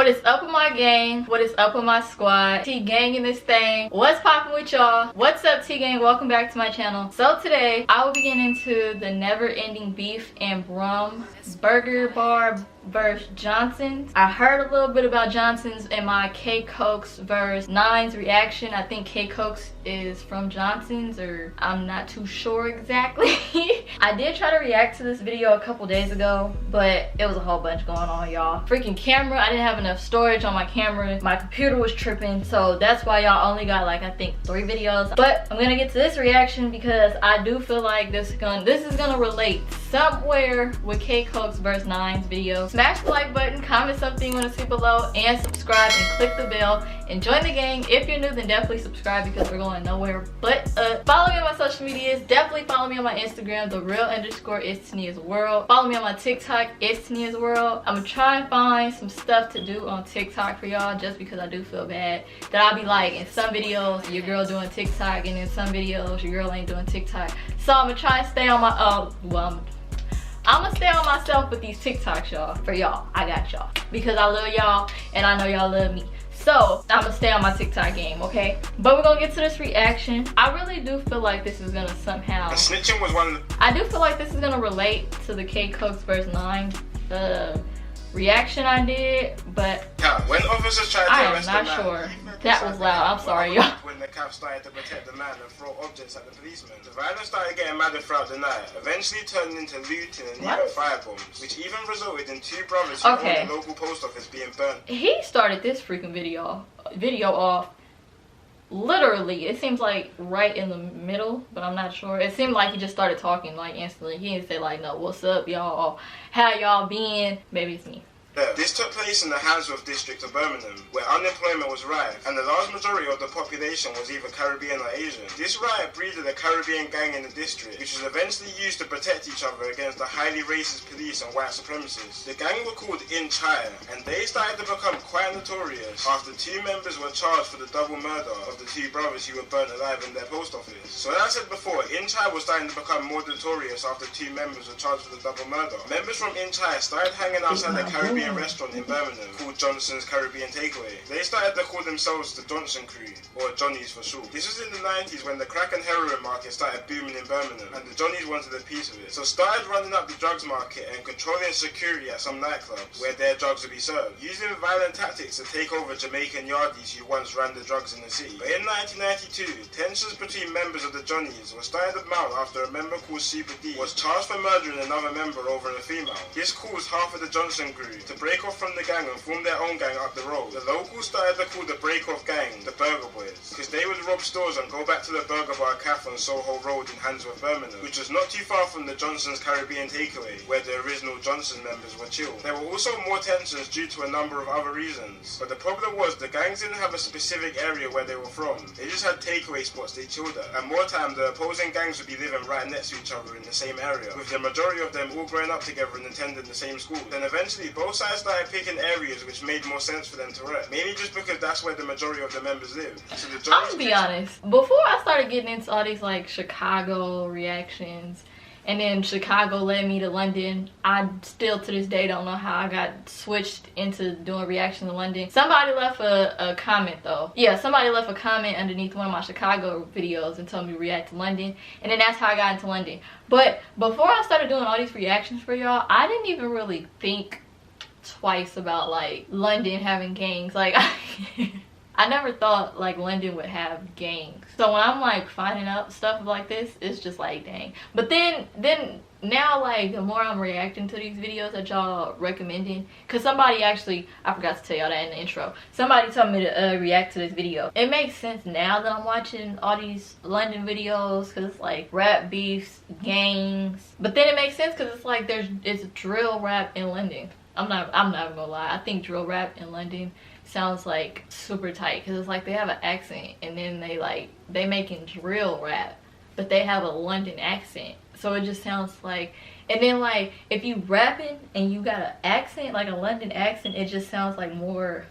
What is up with my gang? What is up with my squad? T-gang in this thing. What's poppin' with y'all? What's up, T-gang? Welcome back to my channel. So today, I will be getting into the never-ending beef and Brum burger bar versus Johnson's. I heard a little bit about Johnson's in my K-Cokes versus Nine's reaction. I think K-Cokes is from Johnson's, or I'm not too sure exactly. I did try to react to this video a couple days ago, but it was a whole bunch going on, y'all. Freaking camera, I didn't have enough storage on my camera. My computer was tripping, so that's why y'all only got like, I think 3 videos. But I'm gonna get to this reaction because I do feel like this is gonna relate somewhere with K-Cokes versus Nine's video. Smash the like button, comment something you want to see below, and subscribe and click the bell and join the gang. If you're new, then definitely subscribe because we're going nowhere but follow me on my social medias. Definitely follow me on my Instagram, _is Tania's World. Follow me on my TikTok, it's Tania's World. I'm gonna try and find some stuff to do on TikTok for y'all, just because I do feel bad that I'll be like, in some videos your girl doing TikTok and in some videos your girl ain't doing TikTok. So I'm gonna try and stay on my I'm gonna stay on myself with these TikToks, y'all. For y'all, I got y'all, because I love y'all and I know y'all love me. So I'm gonna stay on my TikTok game, okay? But we're gonna get to this reaction. I really do feel like this is gonna somehow, snitching was one of the... I do feel like this is gonna relate to the K-Cokes versus Nine reaction I did, but when officers tried to arrest the man, sure. That was loud. I'm sorry, y'all. When the cops started to protect the man and throw objects at the policeman, the violence started getting madder throughout the night, eventually turning into looting and even firebombs, which even resulted in 2 brothers who owned the local post office being burnt. He started this freaking video off literally, it seems like right in the middle, but I'm not sure. It seemed like he just started talking like instantly. He didn't say like, no, what's up y'all, how y'all been? Maybe it's me. This took place in the Handsworth district of Birmingham, where unemployment was rife, and the large majority of the population was either Caribbean or Asian. This riot breeded a Caribbean gang in the district, which was eventually used to protect each other against the highly racist police and white supremacists. The gang were called In Chai, and they started to become quite notorious after 2 members were charged for the double murder of the 2 brothers who were burnt alive in their post office. So as I said before, In Chai was starting to become more notorious after 2 members were charged for the double murder. Members from In Chai started hanging outside the Caribbean restaurant in Birmingham called Johnson's Caribbean Takeaway. They started to call themselves the Johnson Crew, or Johnnies for short. This was in the 90s when the crack and heroin market started booming in Birmingham, and the Johnnies wanted a piece of it. So started running up the drugs market and controlling security at some nightclubs where their drugs would be served, using violent tactics to take over Jamaican yardies who once ran the drugs in the city. But in 1992, tensions between members of the Johnnies were starting to mount after a member called Super D was charged for murdering another member over a female. This caused half of the Johnson Crew to break off from the gang and form their own gang up the road. The locals started to call the break-off gang the Burger Boys, because they would rob stores and go back to the Burger Bar Cafe on Soho Road in Handsworth, Birmingham, which was not too far from the Johnson's Caribbean Takeaway, where the original Johnson members were chilled. There were also more tensions due to a number of other reasons, but the problem was the gangs didn't have a specific area where they were from. They just had takeaway spots they chilled at, and more time the opposing gangs would be living right next to each other in the same area, with the majority of them all growing up together and attending the same school. Then eventually both sides started picking areas which made more sense for them to rep, mainly just because that's where the majority of the members live. So the I'm gonna be honest, before I started getting into all these like Chicago reactions, and then Chicago led me to London, I still to this day don't know how I got switched into doing reaction to London. Somebody left a comment though. Yeah, somebody left a comment underneath one of my Chicago videos and told me to react to London, and then that's how I got into London. But before I started doing all these reactions for y'all, I didn't even really think twice about like London having gangs. Like I never thought like London would have gangs. So when I'm like finding out stuff like this, it's just like dang. But then now, like the more I'm reacting to these videos that y'all recommending, because somebody actually, I forgot to tell y'all that in the intro, somebody told me to react to this video. It makes sense now that I'm watching all these London videos, because it's like rap beefs, gangs. But then it makes sense because it's like it's drill rap in London. I'm not gonna lie, I think drill rap in London sounds like super tight, because it's like they have an accent, and then they making drill rap, but they have a London accent, so it just sounds like, and then like if you rapping and you got an accent, like a London accent, it just sounds like more,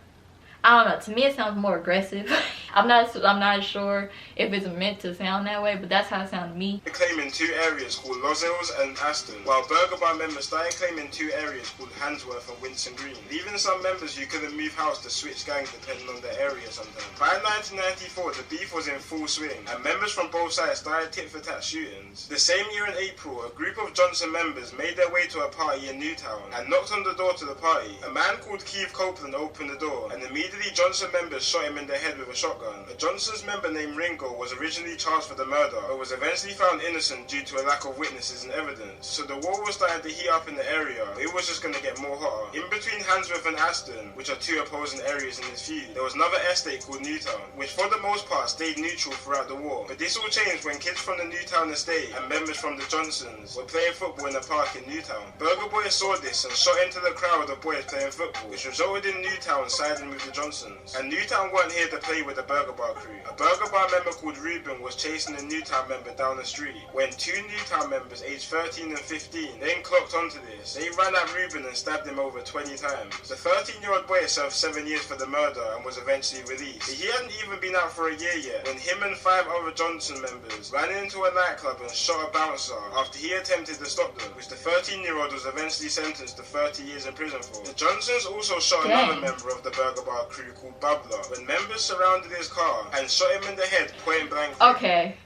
I don't know, to me it sounds more aggressive. I'm not sure if it's meant to sound that way, but that's how it sounds to me. Claiming two areas called Los Hills and Aston, while Burger Bar members started claiming two areas called Handsworth and Winson Green, leaving some members who couldn't move house to switch gangs depending on their area sometimes. By 1994, the beef was in full swing, and members from both sides started tit-for-tat shootings. The same year in April, a group of Johnson members made their way to a party in Newtown and knocked on the door to the party. A man called Keith Copeland opened the door, and immediately Johnson members shot him in the head with a shotgun. A Johnson's member named Ringo was originally charged for the murder, but was eventually found innocent due to a lack of witnesses and evidence. So the war was starting to heat up in the area, but it was just going to get more hotter. In between Handsworth and Aston, which are two opposing areas in this feud, there was another estate called Newtown, which for the most part stayed neutral throughout the war. But this all changed when kids from the Newtown estate and members from the Johnsons were playing football in a park in Newtown. Burger Boy saw this and shot into the crowd of boys playing football, which resulted in Newtown siding with the Johnsons. And Newtown weren't here to play with the Burger Bar crew. A Burger Bar member called Ruben was chasing a Newtown member down the street when two Newtown members aged 13 and 15 then clocked onto this. They ran at Ruben and stabbed him over 20 times. The 13-year-old boy served 7 years for the murder and was eventually released. He hadn't even been out for a year yet when him and 5 other Johnson members ran into a nightclub and shot a bouncer after he attempted to stop them, which the 13-year-old was eventually sentenced to 30 years in prison for. The Johnsons also shot another member of the Burger Bar crew called Bubbler when members surrounded his car and shot him in the head point blank. Okay,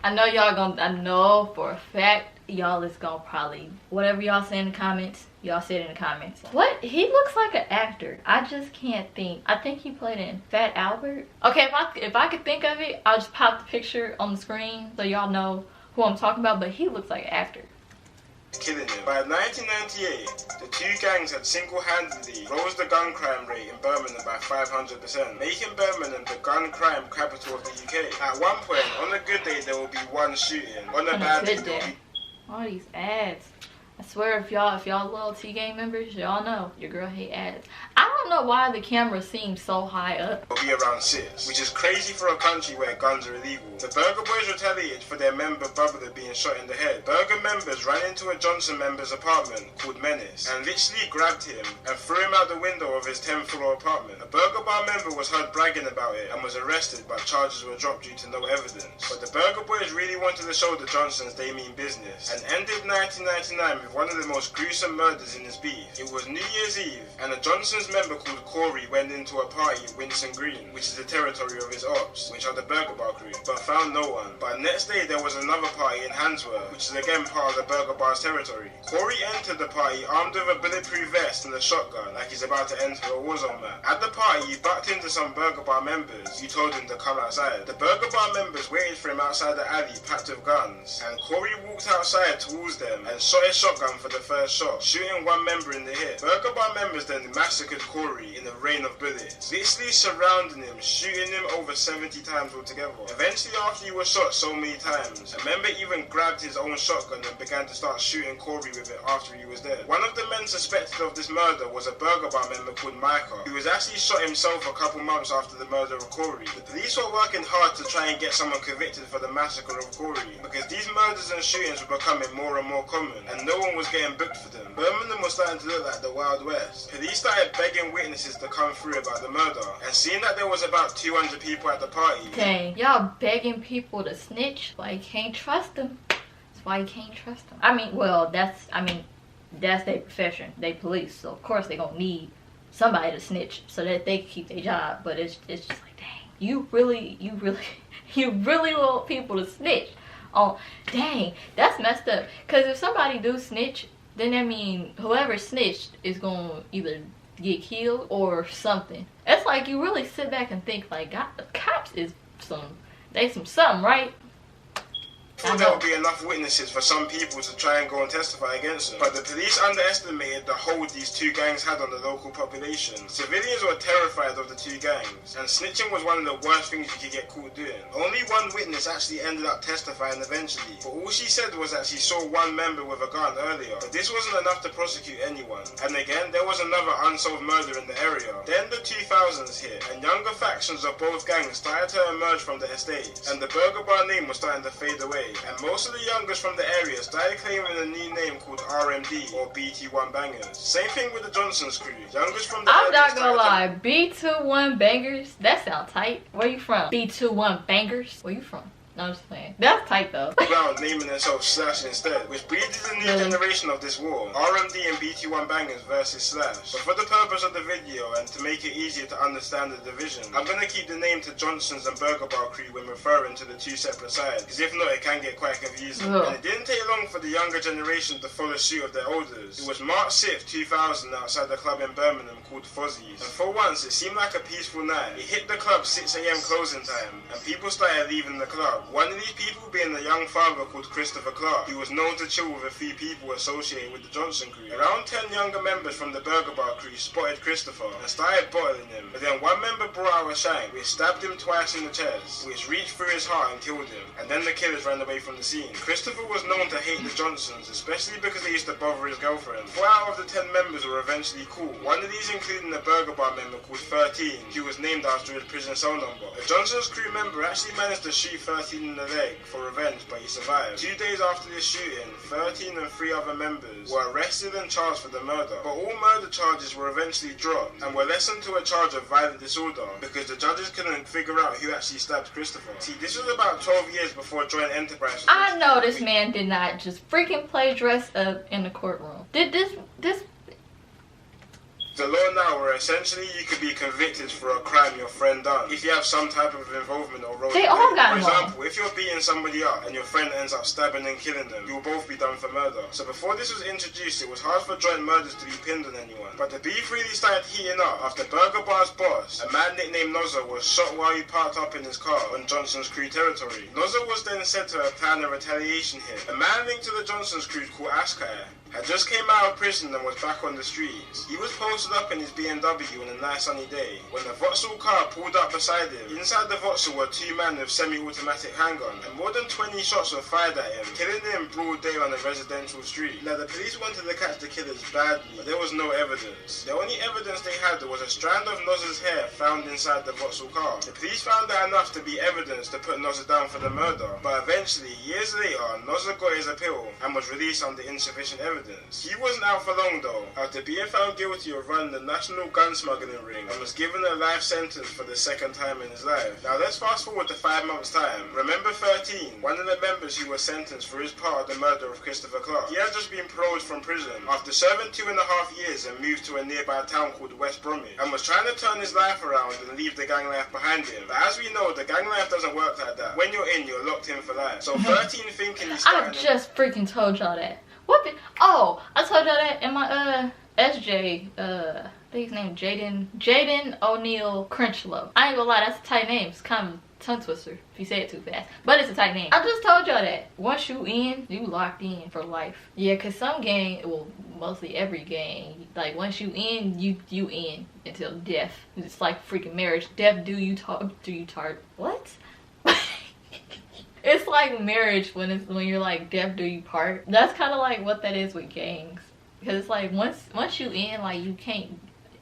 I know for a fact y'all is gonna probably, whatever y'all say in the comments, y'all say it in the comments. What? He looks like an actor. I just can't think. I think he played in Fat Albert. Okay, if I could think of it, I'll just pop the picture on the screen so y'all know who I'm talking about, but he looks like an actor. Killing him. By 1998, the two gangs had single-handedly rose the gun crime rate in Birmingham by 500%, making Birmingham the gun crime capital of the UK. At one point, on a good day, there will be one shooting. On a bad day, there will be... All these ads. I swear, if y'all little T-Gang members, y'all know your girl hate ads. I don't know why the camera seems so high up. It'll be around 6, which is crazy for a country where guns are illegal. The Burger Boys retaliated for their member Bubbler being shot in the head. Burger members ran into a Johnson member's apartment called Menace and literally grabbed him and threw him out the window of his 10th floor apartment. A Burger Bar member was heard bragging about it and was arrested, but charges were dropped due to no evidence. But the Burger Boys really wanted to show the Johnsons they mean business and ended 1999 with one of the most gruesome murders in this beef. It was New Year's Eve, and a Johnson's member called Corey went into a party in Winson Green, which is the territory of his ops, which are the Burger Bar crew, but found no one. But next day there was another party in Handsworth, which is again part of the Burger Bar's territory. Corey entered the party armed with a bulletproof vest and a shotgun, like he's about to enter a war zone map. At the party, he bucked into some Burger Bar members who told him to come outside. The Burger Bar members waited for him outside the alley packed with guns, and Corey walked outside towards them and shot his shotgun for the first shot, shooting one member in the hip. Burger Bar members then massacred Corey in a rain of bullets, literally surrounding him, shooting him over 70 times altogether. Eventually, after he was shot so many times, a member even grabbed his own shotgun and began to start shooting Corey with it after he was dead. One of the men suspected of this murder was a Burger Bar member called Micah, who was actually shot himself a couple months after the murder of Corey. The police were working hard to try and get someone convicted for the massacre of Corey, because these murders and shootings were becoming more and more common, and no one was getting booked for them. Birmingham was starting to look like the Wild West. Police started begging witnesses to come through about the murder, and seeing that there was about 200 people at the party. Dang, y'all begging people to snitch? Why you can't trust them? That's why you can't trust them. I mean, that's their profession. They police, so of course they gonna need somebody to snitch so that they can keep their job. But it's just like, dang, you really want people to snitch? Oh, dang, that's messed up. Cause if somebody do snitch, then that mean whoever snitched is gonna either get killed or something. It's like you really sit back and think like, God, the cops is something, right? There would be enough witnesses for some people to try and go and testify against them. But the police underestimated the hold these two gangs had on the local population. Civilians were terrified of the two gangs, and snitching was one of the worst things you could get caught doing. Only one witness actually ended up testifying eventually, but all she said was that she saw one member with a gun earlier. But this wasn't enough to prosecute anyone. And again, there was another unsolved murder in the area. Then the 2000 2000s hit, and younger factions of both gangs started to emerge from the estates, and the Burger Bar name was starting to fade away, and most of the youngest from the area started claiming a new name called RMD, or BT1 Bangers. Same thing with the Johnson's crew. Youngest from the I'm not gonna lie, B21 Bangers, that sound tight. Where you from? B21 Bangers? Where you from? No, I'm just playing. That's tight though. Brown naming themselves Slash instead, which breeded a new generation of this war. RMD and BT1 Bangers versus Slash. But for the purpose of the video and to make it easier to understand the division, I'm gonna keep the name to Johnson's and Burger Bar crew when referring to the two separate sides, because if not it can get quite confusing. And it didn't take long for the younger generation to follow suit of their elders. It was March 6th, 2000 outside the club in Birmingham called Fozzie's. And for once it seemed like a peaceful night. It hit the club 6 AM closing time, and people started leaving the club. One of these people being a young father called Christopher Clark, who was known to chill with a few people associated with the Johnson crew. Around 10 younger members from the Burger Bar crew spotted Christopher and started bottling him, but then one member brought out a shank which stabbed him twice in the chest, which reached through his heart and killed him, and then the killers ran away from the scene. Christopher was known to hate the Johnsons, especially because they used to bother his girlfriend. 4 out of the 10 members were eventually caught, one of these including the Burger Bar member called 13, who was named after his prison cell number. The Johnson's crew member actually managed to shoot 13 in the leg for revenge, but he survived. 2 days after this shooting, 13 and 3 other members were arrested and charged for the murder, but all murder charges were eventually dropped and were lessened to a charge of violent disorder because the judges couldn't figure out who actually stabbed Christopher. See, this was about 12 years before joint enterprise. I know this man did not just freaking play dress up in the courtroom. Did this The law now where essentially you could be convicted for a crime your friend done if you have some type of involvement or role. They all got For example, if you're beating somebody up and your friend ends up stabbing and killing them, you'll both be done for murder. So before this was introduced, it was hard for joint murders to be pinned on anyone. But the beef really started heating up after Burger Bar's boss, a man nicknamed Nozza, was shot while he parked up in his car on Johnson's crew territory. Nozza was then said to have planned a retaliation hit. A man linked to the Johnson's crew called Ashkai had just came out of prison and was back on the streets. He was posted up in his BMW on a nice sunny day when the Vauxhall car pulled up beside him. Inside the Vauxhall were 2 men with semi-automatic handgun, and more than 20 shots were fired at him, killing him in broad day on a residential street. Now the police wanted to catch the killers badly, but there was no evidence. The only evidence they had was a strand of Nozza's hair found inside the Vauxhall car. The police found that enough to be evidence to put Nozza down for the murder, but eventually, years later, Nozza got his appeal and was released under insufficient evidence. He wasn't out for long though, after being found guilty of running the national gun smuggling ring, and was given a life sentence for the 2nd time in his life. Now let's fast forward to 5 months time. Remember 13, one of the members who was sentenced for his part of the murder of Christopher Clark. He had just been paroled from prison after serving 2.5 years and moved to a nearby town called West Brum, and was trying to turn his life around and leave the gang life behind him. But as we know, the gang life doesn't work like that. When you're in, you're locked in for life. So 13 thinking he's I just freaking told y'all that. What the? Oh, I told y'all that in my SJ, I think his name Jaden O'Neal Crunchlow. I ain't gonna lie, that's a tight name. It's kind of tongue twister if you say it too fast, but it's a tight name. I just told y'all that once you in, you locked in for life. Yeah, cause some gang, well, mostly every gang, like once you in, you in until death. It's like freaking marriage. Death do you tart? What? It's like marriage when you're like death do you part. That's kind of like what that is with gangs, because it's like once you in, like you can't.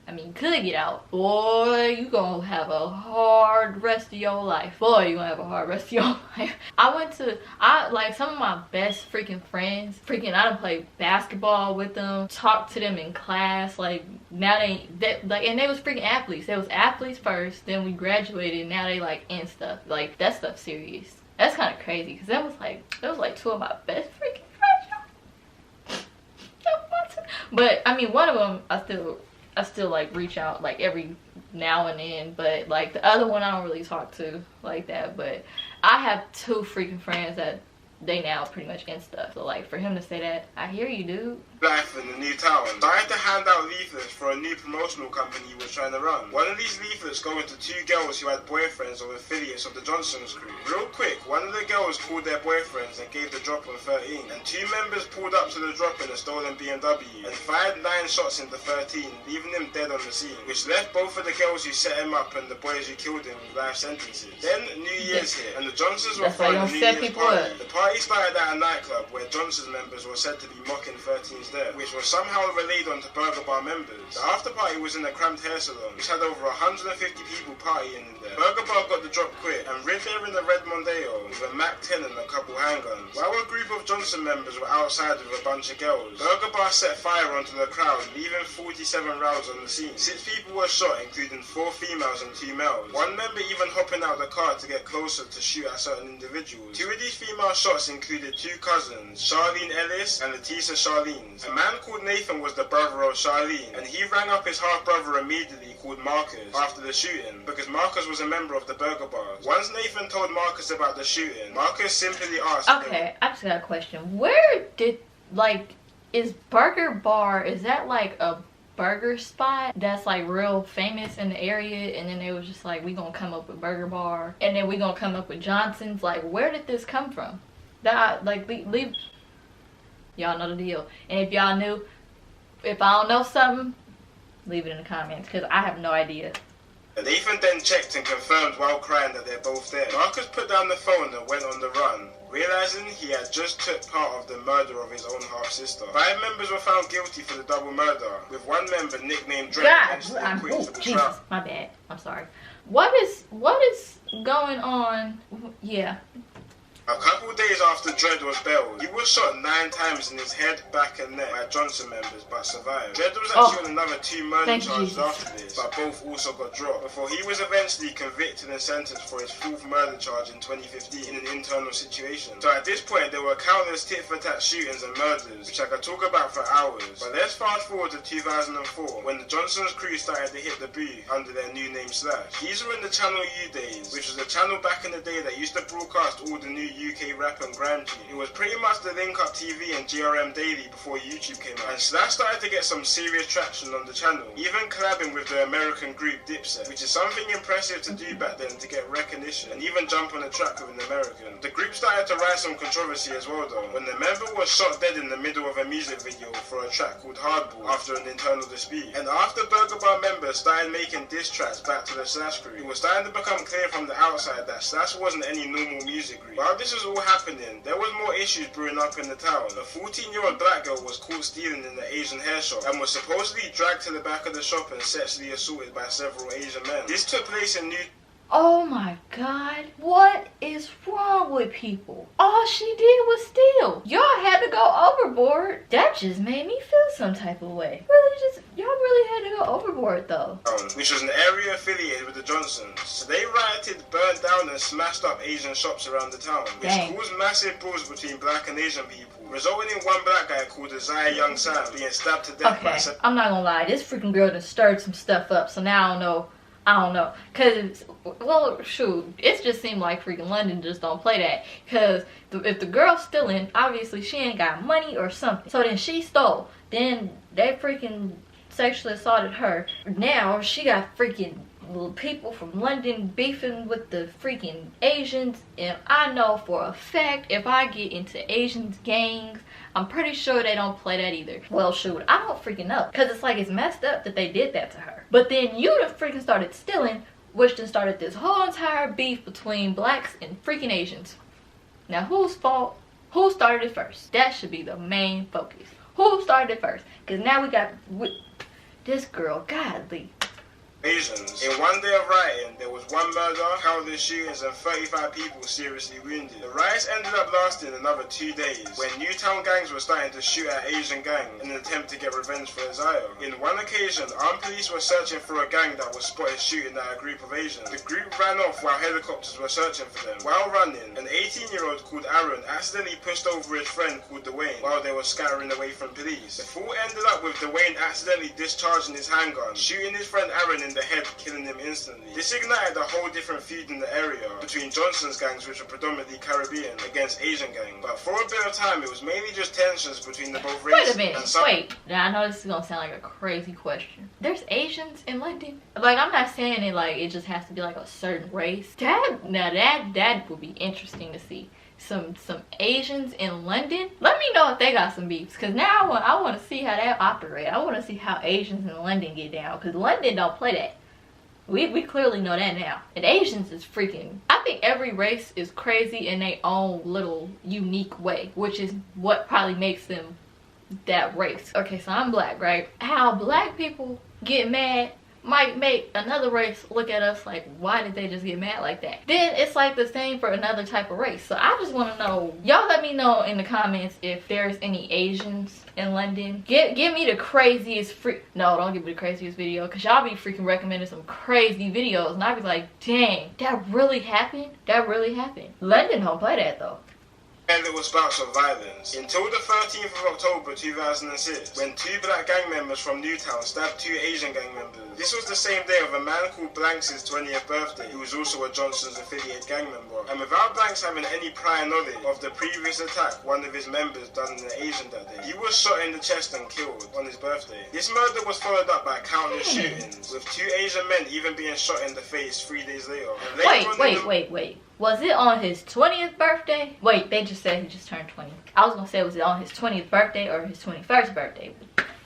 I mean, you could get out. Boy, you gonna have a hard rest of your life. Boy, you gonna have a hard rest of your life. I like some of my best freaking friends. I done played basketball with them, talked to them in class. Like now they and they was freaking athletes. They was athletes first, then we graduated, and now they like in stuff. Like that stuff serious. That's kind of crazy, because that was like 2 of my best freaking friends. But I mean, one of them I still like reach out like every now and then, but like the other one I don't really talk to like that. But I have 2 freaking friends that they now pretty much in stuff. So like for him to say that, I hear you, dude. Life in the new town. Started to hand out leaflets for a new promotional company he was trying to run. One of these leaflets going to 2 girls who had boyfriends or affiliates of the Johnson's crew. Real quick, one of the girls called their boyfriends and gave the drop on 13, and 2 members pulled up to the drop in a stolen BMW and fired 9 shots into 13, leaving him dead on the scene, which left both of the girls who set him up and the boys who killed him with life sentences. Then New Year's hit, and the Johnsons were throwing a New Year's party. The party party started at a nightclub where Johnson's members were said to be mocking 13's death, which was somehow relayed onto Burger Bar members. The after party was in a cramped hair salon, which had over 150 people partying in there. Burger Bar got the drop quick and rid there in the red Mondeo with a Mac 10 and a couple handguns. While a group of Johnson members were outside with a bunch of girls, Burger Bar set fire onto the crowd, leaving 47 rounds on the scene. 6 people were shot, including 4 females and 2 males. One member even hopping out the car to get closer to shoot at certain individuals. 2 of these female shots included 2 cousins, Charlene Ellis and Letitia Charlene's. A man called Nathan was the brother of Charlene, and he rang up his half-brother immediately called Marcus after the shooting, because Marcus was a member of the Burger Bar. Once Nathan told Marcus about the shooting, Marcus simply asked Okay, I just got a question. Where did, like, is Burger Bar, is that like a burger spot that's like real famous in the area, and then they was just like, we gonna come up with Burger Bar, and then we gonna come up with Johnson's? Like, where did this come from? That, like, leave y'all know the deal. And if y'all knew, if I don't know something, leave it in the comments, because I have no idea. Nathan then checked and confirmed while crying that they're both there. Marcus put down the phone and went on the run, realizing he had just took part of the murder of his own half-sister. 5 members were found guilty for the double murder, with one member nicknamed Drake eventually acquitted for the trial. My bad. I'm sorry. What is going on? Yeah. A couple days after Dredd was bailed, he was shot 9 times in his head, back and neck by Johnson members, but survived. Dredd was actually on another 2 murder charges after this, but both also got dropped, before he was eventually convicted and sentenced for his 4th murder charge in 2015 in an internal situation. So at this point, there were countless tit-for-tat shootings and murders, which I could talk about for hours. But let's fast forward to 2004, when the Johnson's crew started to hit the booth under their new name Slash. These were in the Channel U days, which was a channel back in the day that used to broadcast all the new UK rap and grime tunes. It was pretty much the Link Up TV and GRM Daily before YouTube came out, and Slash started to get some serious traction on the channel, even collabing with the American group Dipset, which is something impressive to do back then to get recognition and even jump on a track with an American. The group started to rise some controversy as well though, when the member was shot dead in the middle of a music video for a track called Hardball after an internal dispute. And after Burger Bar members started making diss tracks back to the Slash crew, it was starting to become clear from the outside that Slash wasn't any normal music group. While this was all happening, there was more issues brewing up in the town. A 14-year-old black girl was caught stealing in the Asian hair shop and was supposedly dragged to the back of the shop and sexually assaulted by several Asian men. This took place in New... Oh my god, what is wrong with people? All she did was steal. Y'all had to go overboard. That just made me feel some type of way. Y'all really had to go overboard though. Which was an area affiliated with the Johnsons. So they rioted, burned down and smashed up Asian shops around the town, which caused massive brawls between black and Asian people, resulting in one black guy called Isaiah Young Sam being stabbed to death by... I'm not gonna lie, this freaking girl done stirred some stuff up, so now I don't know, cause, well, shoot, it just seemed like freaking London just don't play that, cause if the girl's stealing, obviously she ain't got money or something, so then she stole, then they freaking sexually assaulted her, now she got freaking little people from London beefing with the freaking Asians, and I know for a fact if I get into Asians gangs, I'm pretty sure they don't play that either. Well, shoot, I don't freaking know, because it's like, it's messed up that they did that to her. But then you done freaking started stealing, which then started this whole entire beef between blacks and freaking Asians. Now, whose fault? Who started it first? That should be the main focus. Who started it first? Because now we got this girl, godly. Asians. In one day of rioting, there was 1 murder, countless shootings, and 35 people seriously wounded. The riots ended up lasting another 2 days, when Newtown gangs were starting to shoot at Asian gangs in an attempt to get revenge for Isaiah. In one occasion, armed police were searching for a gang that was spotted shooting at a group of Asians. The group ran off while helicopters were searching for them. While running, an 18-year-old called Aaron accidentally pushed over his friend called Dwayne while they were scattering away from police. The fall ended up with Dwayne accidentally discharging his handgun, shooting his friend Aaron in the head, killing him instantly. This ignited a whole different feud in the area between Johnson's gangs, which were predominantly Caribbean, against Asian gangs. But for a bit of time, it was mainly just tensions between the both races. Wait a minute, wait. Now I know this is gonna sound like a crazy question. There's Asians in London? Like, I'm not saying it like it just has to be like a certain race. That would be interesting to see. Some Asians in London. Let me know if they got some beefs, because now I want to see how they operate. I want to see how Asians in London get down, because London don't play that. We clearly know that now. And Asians is freaking, I think every race is crazy in their own little unique way, which is what probably makes them that race. Okay, so I'm black, right? How black people get mad might make another race look at us like, why did they just get mad like that? Then it's like the same for another type of race. So I just want to know, y'all let me know in the comments if there's any Asians in London. Give me the craziest no, don't give me the craziest video, because y'all be freaking recommending some crazy videos and I be like, dang, that really happened? That really happened. London don't play that though. And there was bouts of violence until the 13th of October 2006, when 2 black gang members from Newtown stabbed 2 Asian gang members. This was the same day of a man called Blanks' 20th birthday, who was also a Johnson's affiliate gang member. And without Blanks having any prior knowledge of the previous attack one of his members done in an Asian that day, he was shot in the chest and killed on his birthday. This murder was followed up by countless shootings, with 2 Asian men even being shot in the face 3 days later. Wait. Was it on his 20th birthday? Wait, they just said he just turned 20. I was gonna say, was it on his 20th birthday or his 21st birthday?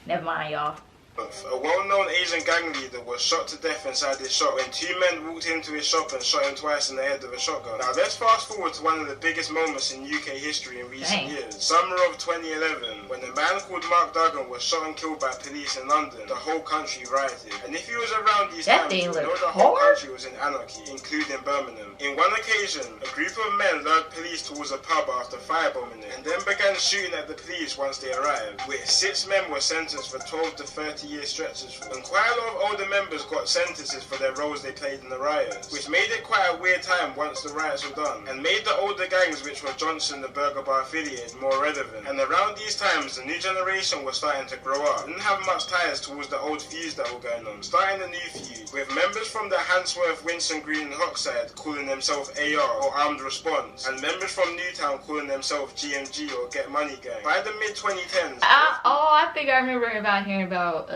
Never mind, y'all. A well-known Asian gang leader was shot to death inside his shop when 2 men walked into his shop and shot him twice in the head with a shotgun. Now let's fast forward to one of the biggest moments in UK history in recent years. Summer of 2011, when a man called Mark Duggan was shot and killed by police in London. The whole country rioted. And if you was around these times, you know the whole country was in anarchy, including Birmingham. In one occasion, a group of men lured police towards a pub after firebombing it, and then began shooting at the police once they arrived, where 6 men were sentenced for 12 to 30-year stretches for. And quite a lot of older members got sentences for their roles they played in the riots, which made it quite a weird time once the riots were done, and made the older gangs, which were Johnson the Burger Bar affiliated, more relevant. And around these times, the new generation was starting to grow up. Didn't have much ties towards the old feuds that were going on, starting a new feud, with members from the Handsworth, Winston Green and Hockside calling themselves AR or Armed Response, and members from Newtown calling themselves GMG or Get Money Gang. By the mid-2010s... I think I remember hearing about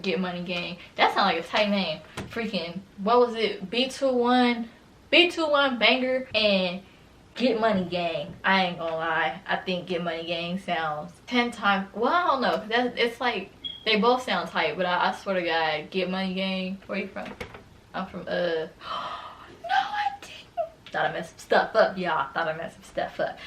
Get Money Gang. That sounds like a tight name. Freaking, what was it? B21 Banger and Get Money Gang. I ain't gonna lie. I think Get Money Gang sounds 10 times... Well, I don't know. It's like, they both sound tight, but I swear to God, Get Money Gang. Where you from? I'm from, No, I didn't. Thought I messed some stuff up, y'all. Thought I messed some stuff up.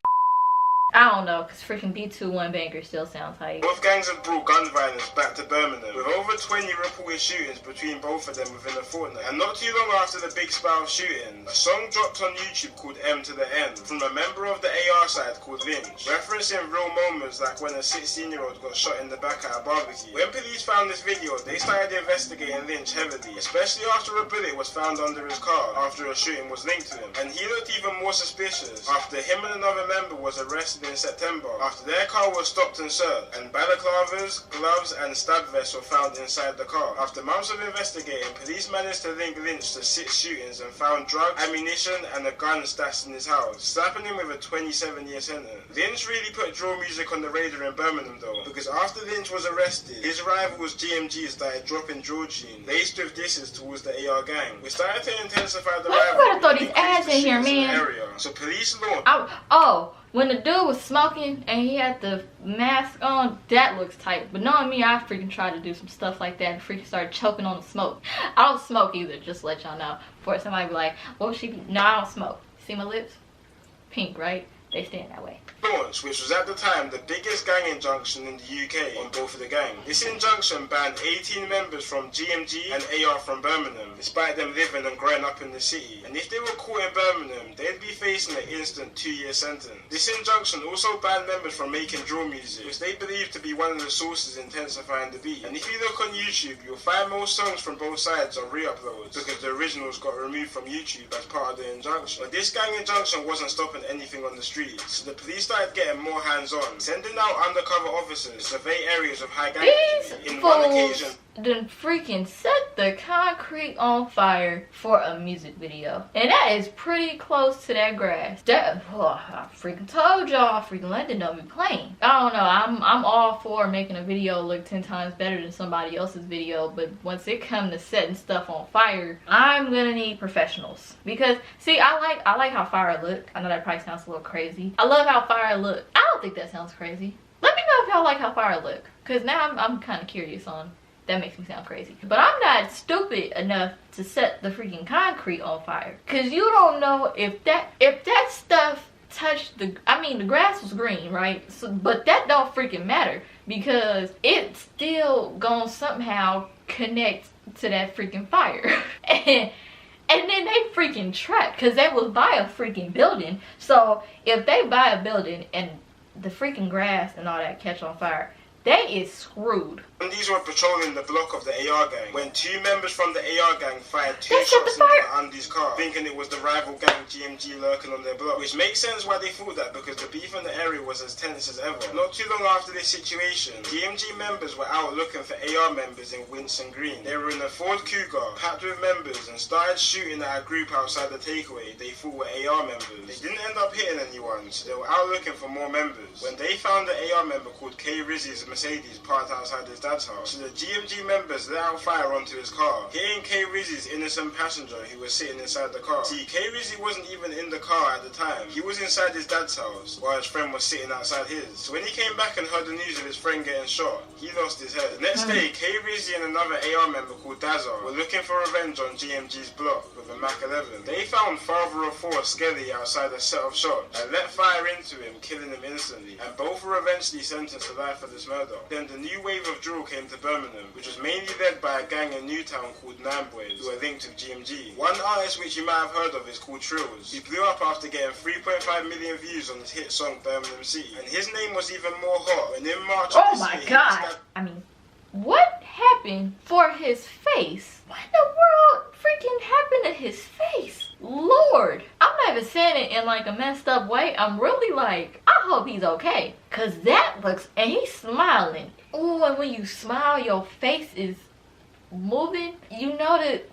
I don't know, because freaking B21 Banger still sounds hype. Both gangs have brought gun violence back to Birmingham, with over 20 reported shootings between both of them within a fortnight. And not too long after the big spout of shooting, a song dropped on YouTube called M to the N, from a member of the AR side called Lynch, referencing real moments like when a 16-year-old got shot in the back at a barbecue. When police found this video, they started investigating Lynch heavily, especially after a bullet was found under his car after a shooting was linked to him. And he looked even more suspicious after him and another member was arrested in September after their car was stopped and searched, and balaclavas, gloves and stab vests were found inside the car. After months of investigating, police managed to link Lynch to 6 shootings and found drugs, ammunition and a gun stashed in his house, slapping him with a 27-year sentence. Lynch really put drill music on the radar in Birmingham though, because after Lynch was arrested, his rivals GMG started dropping drill tunes laced with disses towards the AR gang, which started to intensify the rivalry. You gotta throw these ads in here, man. So police launched... When the dude was smoking and he had the mask on, that looks tight. But knowing me, I freaking tried to do some stuff like that and freaking started choking on the smoke. I don't smoke either, just to let y'all know. Before somebody be like, what she be? No, I don't smoke. See my lips? Pink, right? They stand that way. Launch, which was at the time the biggest gang injunction in the UK on both of the gangs. This injunction banned 18 members from GMG and AR from Birmingham, despite them living and growing up in the city. And if they were caught in Birmingham, they'd be facing an instant 2-year sentence. This injunction also banned members from making drill music, which they believed to be one of the sources intensifying the beat. And if you look on YouTube, you'll find most songs from both sides are re-uploads, because the originals got removed from YouTube as part of the injunction. But this gang injunction wasn't stopping anything on the streets, so the police started getting more hands-on, sending out undercover officers to survey areas of high gang activity. In one occasion, then freaking set the concrete on fire for a music video, and that is pretty close to that grass. I freaking told y'all, freaking London don't be playing. I don't know, I'm all for making a video look 10 times better than somebody else's video, but once it comes to setting stuff on fire, I'm gonna need professionals. Because see, I like how fire look. I know that probably sounds a little crazy. I love how fire look. I don't think that sounds crazy. Let me know if y'all like how fire look, because now I'm kind of curious on That makes me sound crazy. But I'm not stupid enough to set the freaking concrete on fire. Cause you don't know if that stuff touched the grass was green, right? So, but that don't freaking matter because it's still gonna somehow connect to that freaking fire. And then they freaking trapped because they was by a freaking building. So if they buy a building and the freaking grass and all that catch on fire, they is screwed. And these were patrolling the block of the AR gang when two members from the AR gang fired two They shots set the into Andy's car, thinking it was the rival gang GMG lurking on their block. Which makes sense why they thought that, because the beef in the area was as tense as ever. Not too long after this situation, GMG members were out looking for AR members in Winston Green. They were in a Ford Cougar, packed with members, and started shooting at a group outside the takeaway they thought were AR members. They didn't end up hitting anyone, so they were out looking for more members. When they found the AR member called K Rizzy's Mercedes parked outside his dad's house, so the GMG members let out fire onto his car, hitting K Rizzy's innocent passenger who was sitting inside the car. See, K Rizzy wasn't even in the car at the time. He was inside his dad's house while his friend was sitting outside his. So when he came back and heard the news of his friend getting shot, he lost his head. The next day, K Rizzy and another AR member called Dazar were looking for revenge on GMG's block with a Mac 11. They found father of four Skelly outside a set of shots and let fire into him, killing him instantly, and both were eventually sentenced to life for this murder. Then the new wave of drill came to Birmingham, which was mainly led by a gang in Newtown called Nine Boys, who are linked with GMG. One artist which you might have heard of is called Trills. He blew up after getting 3.5 million views on his hit song Birmingham City, and his name was even more hot when in March of this year, God. I mean, what happened for his face? What in the world freaking happened to his face? Lord, I'm not even saying it in like a messed up way. I'm really like, I hope he's okay. Cause that looks, and he's smiling. Ooh, and when you smile, your face is moving. You know that.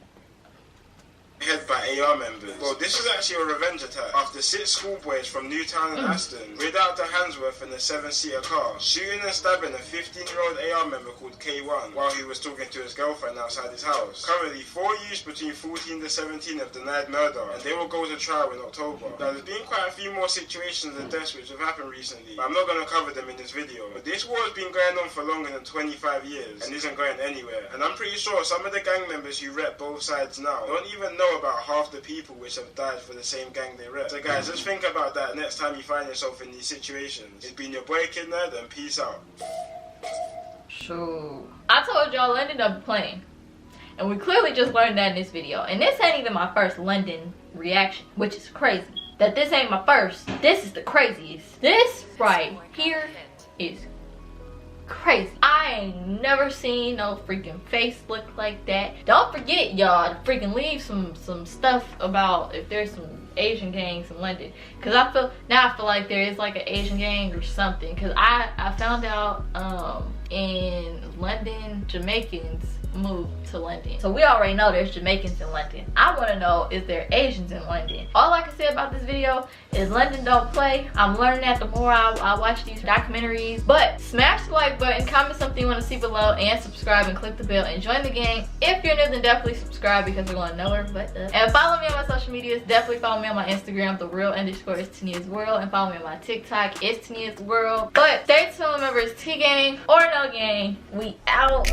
Head by AR members. Well, this was actually a revenge attack after 6 schoolboys from Newtown and Aston rid out to Handsworth in a 7-seater car, shooting and stabbing a 15-year-old AR member called K1 while he was talking to his girlfriend outside his house. Currently, 4 youths between 14 to 17 have denied murder, and they will go to trial in October. Now, there's been quite a few more situations and deaths which have happened recently, but I'm not going to cover them in this video. But this war has been going on for longer than 25 years and isn't going anywhere, and I'm pretty sure some of the gang members who rep both sides now don't even know about half the people which have died for the same gang they rep. So guys, just think about that next time you find yourself in these situations. It's been your boy Kid Nerd, and peace out. So I told y'all London don't be playing, and we clearly just learned that in this video. And this ain't even my first London reaction, which is crazy. That this ain't my first. This is the craziest. This right here is crazy. I ain't never seen no freaking face look like that. Don't forget, y'all, to freaking leave some stuff about if there's some Asian gangs in London, because I feel like there is like an Asian gang or something, because I found out in London, Jamaicans moved to London, so we already know there's Jamaicans in London. I want to know, is there Asians in London? All I can say about this video is London don't play. I'm learning that the more I watch these documentaries. But smash the like button, comment something you want to see below, and subscribe and click the bell and join the gang. If you're new, then definitely subscribe because we're going nowhere but up. And follow me on my social medias. Definitely follow me on my Instagram, _is Tania's World, and follow me on my TikTok, it's Tania's World. But stay tuned, remember, it's T gang or no gang. We out.